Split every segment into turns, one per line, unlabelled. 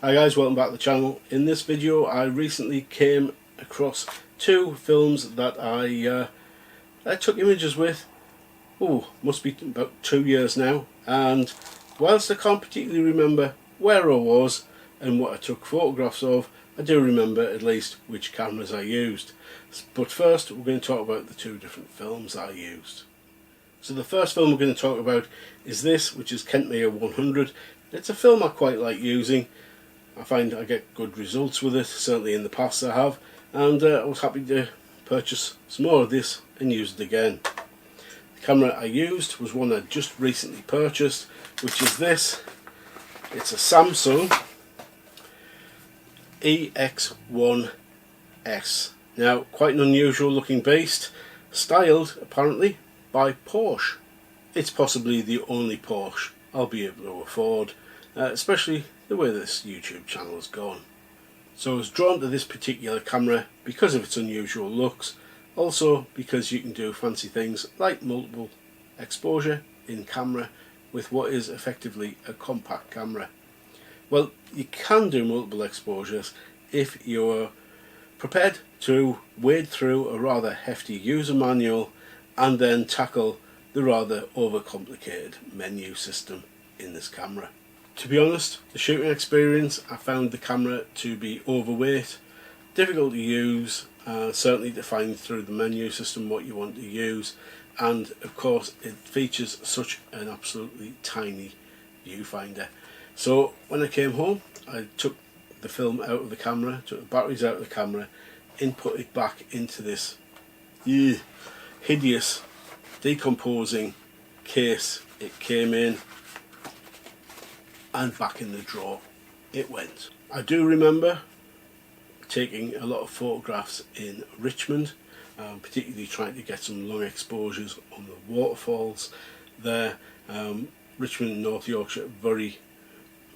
Hi guys, welcome back to the channel. In this video I recently came across two films that I took images with. Must be about 2 years now, and whilst I can't particularly remember where I was and what I took photographs of, I do remember at least which cameras I used. But first we're going to talk about the two different films I used. So the first film we're going to talk about is this, which is Kentmere 100. It's a film I quite like using. I find I get good results with it, certainly in the past I have, and I was happy to purchase some more of this and use it again. The camera I used was one I just recently purchased, which is this. It's a Samsung ECX. Now, quite an unusual looking beast, styled apparently by Porsche. It's possibly the only Porsche I'll be able to afford, especially the way this YouTube channel has gone. So I was drawn to this particular camera because of its unusual looks, also because you can do fancy things like multiple exposure in camera with what is effectively a compact camera. Well, you can do multiple exposures if you're prepared to wade through a rather hefty user manual and then tackle the rather overcomplicated menu system in this camera. To be honest, the shooting experience, I found the camera to be overweight, difficult to use, certainly to find through the menu system what you want to use, and of course it features such an absolutely tiny viewfinder. So when I came home, I took the film out of the camera, took the batteries out of the camera, input it back into this hideous decomposing case it came in, and back in the drawer it went. I do remember taking a lot of photographs in Richmond, particularly trying to get some long exposures on the waterfalls there. Richmond in North Yorkshire, very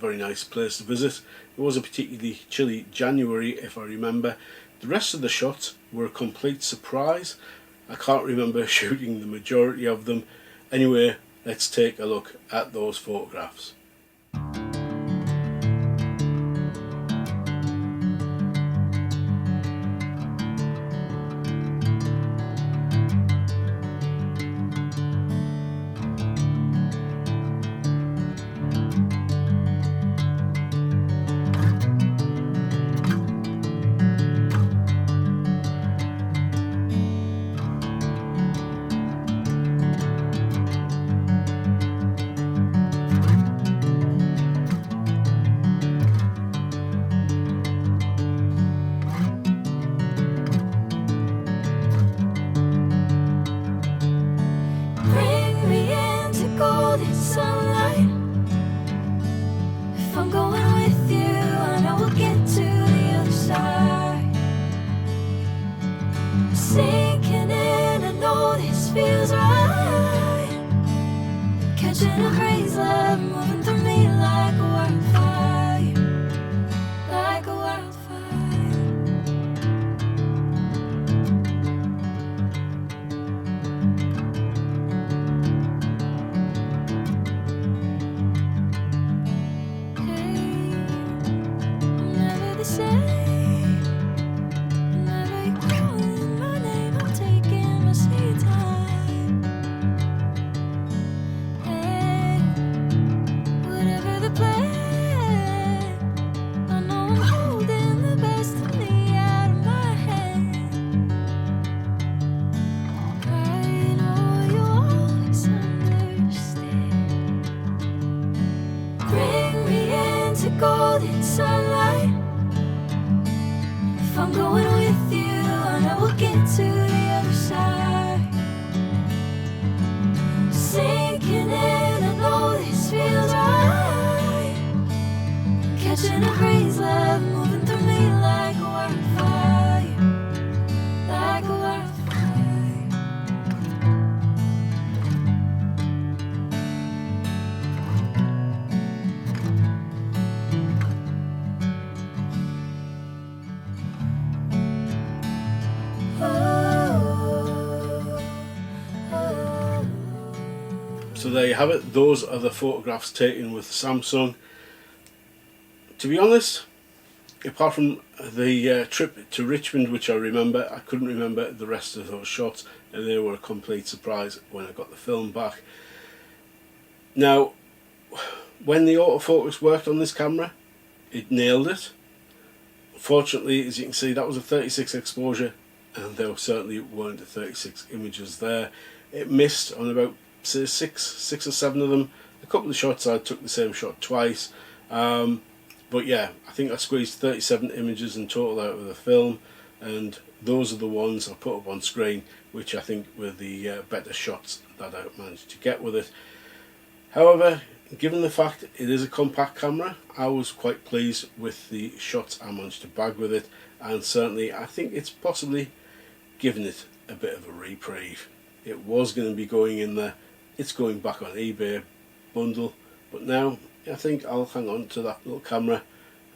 nice place to visit. It was a particularly chilly January if I remember. The rest of the shots were a complete surprise. I can't remember shooting the majority of them. Anyway, let's take a look at those photographs.
Sinking in, I know this feels right. Catching a breeze, love moving through me like a wildfire, like a wildfire. Hey, I'm never the same. Golden sunlight. If I'm going with you, I know we'll get to the other side. Sinking in, I know this feels right. Catching a breeze, love moving through me like a wildfire, like a wildfire.
So there you have it. Those are the photographs taken with Samsung. To be honest, apart from the trip to Richmond, which I remember, I couldn't remember the rest of those shots, and they were a complete surprise when I got the film back. Now, when the autofocus worked on this camera, it nailed it. Fortunately, as you can see, that was a 36 exposure, and there certainly weren't 36 images there. It missed on about, say, six or seven of them. A couple of shots I took the same shot twice, but yeah, I think I squeezed 37 images in total out of the film, and those are the ones I put up on screen, which I think were the better shots that I managed to get with it. However, given the fact it is a compact camera, I was quite pleased with the shots I managed to bag with it, and certainly I think it's possibly given it a bit of a reprieve. It was going to be going in the "it's going back on eBay" bundle, but now I think I'll hang on to that little camera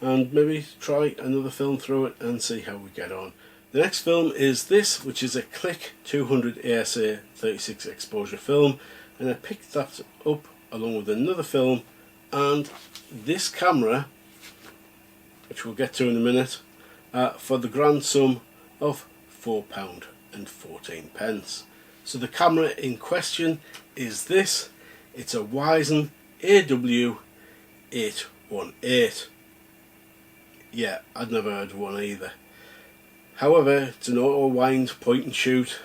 and maybe try another film through it and see how we get on. The next film is this, which is a Klick 200 ASA 36 exposure film, and I picked that up along with another film and this camera, which we'll get to in a minute, for the grand sum of £4.14. So the camera in question is this. It's a Wizen AW818. Yeah, I'd never heard of one either. However, it's an auto wind point and shoot,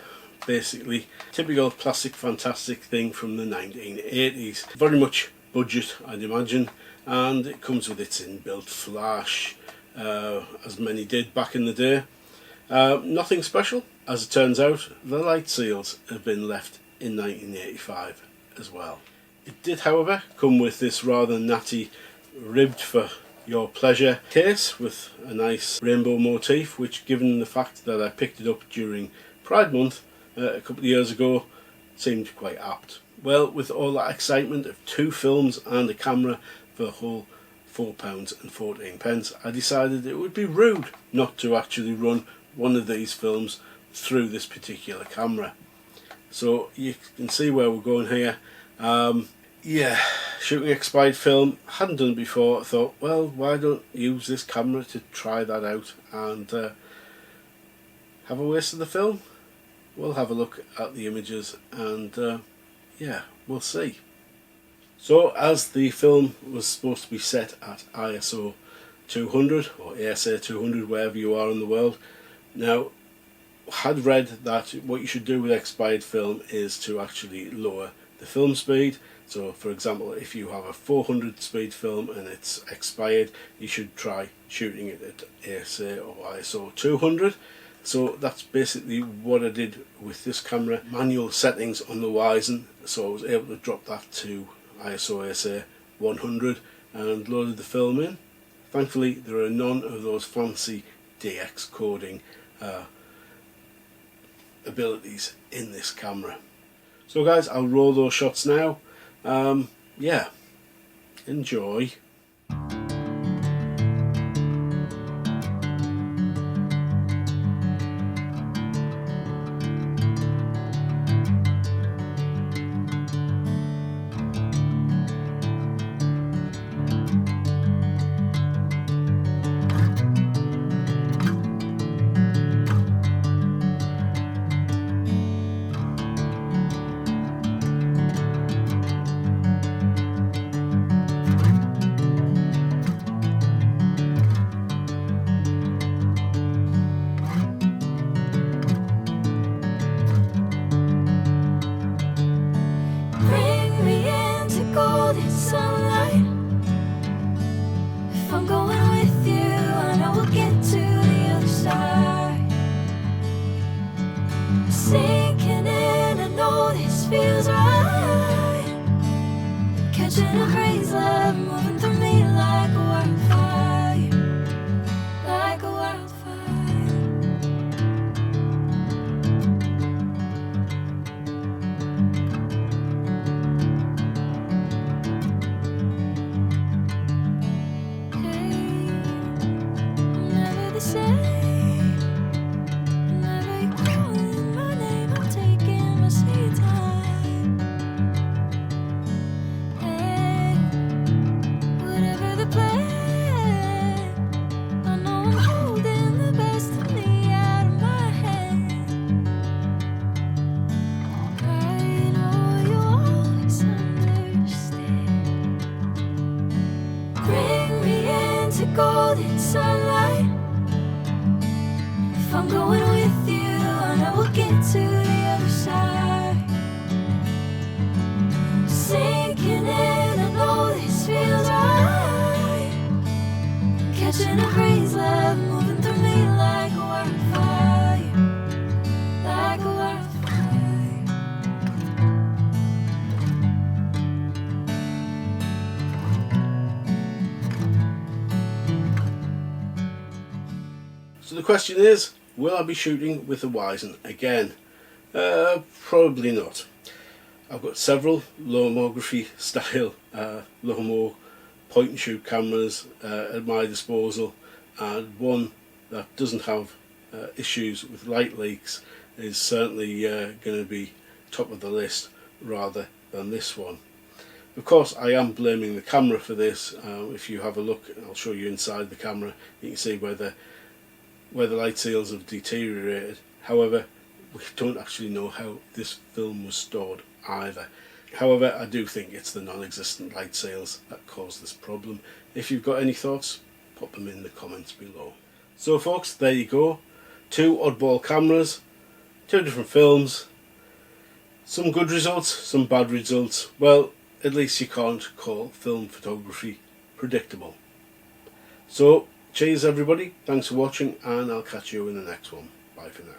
basically typical plastic fantastic thing from the 1980s. Very much budget, I'd imagine, and it comes with its inbuilt flash, as many did back in the day. Nothing special. As it turns out, the light seals have been left in 1985 as well. It did, however, come with this rather natty ribbed for your pleasure case with a nice rainbow motif, which, given the fact that I picked it up during Pride Month a couple of years ago, seemed quite apt. Well, with all that excitement of two films and a camera for the whole £4.14, I decided it would be rude not to actually run one of these films through this particular camera. So you can see where we're going here. Yeah, shooting expired film, hadn't done it before. I thought, well, why don't use this camera to try that out and have a waste of the film? We'll have a look at the images and yeah, we'll see. So, as the film was supposed to be set at ISO 200 or ASA 200, wherever you are in the world, now had read that what you should do with expired film is to actually lower the film speed. So for example, if you have a 400 speed film and it's expired, you should try shooting it at ASA or ISO 200. So that's basically what I did with this camera. Manual settings on the Wizen, so I was able to drop that to ISO ASA 100 and loaded the film in. Thankfully there are none of those fancy DX coding abilities in this camera. So guys, I'll roll those shots now. Yeah, enjoy.
Bring me into golden sunlight. If I'm going with you, I know we'll get to the other side. Sinking in, I know this feels right. Catching a breeze, love moving through me like a wildfire, like a wildfire. Never the same. Whenever you're calling my name, I'm taking my sweet time. Hey, golden sunlight. If I'm going with you, I know we'll get to the other side. Sinking in, I know this feels right. Catching a breeze, love moving through me like a wildfire, like a wildfire.
So the question is, will I be shooting with the Wizen again? Probably not. I've got several lomography style lomo point and shoot cameras at my disposal, and one that doesn't have issues with light leaks is certainly going to be top of the list rather than this one. Of course, I am blaming the camera for this. If you have a look, I'll show you inside the camera, you can see where the light seals have deteriorated. However, we don't actually know how this film was stored either. However, I do think it's the non-existent light seals that caused this problem. If you've got any thoughts, pop them in the comments below. So folks, there you go. 2 oddball cameras, 2 different films, some good results, some bad results. Well, at least you can't call film photography predictable. So, cheers everybody, thanks for watching, and I'll catch you in the next one. Bye for now.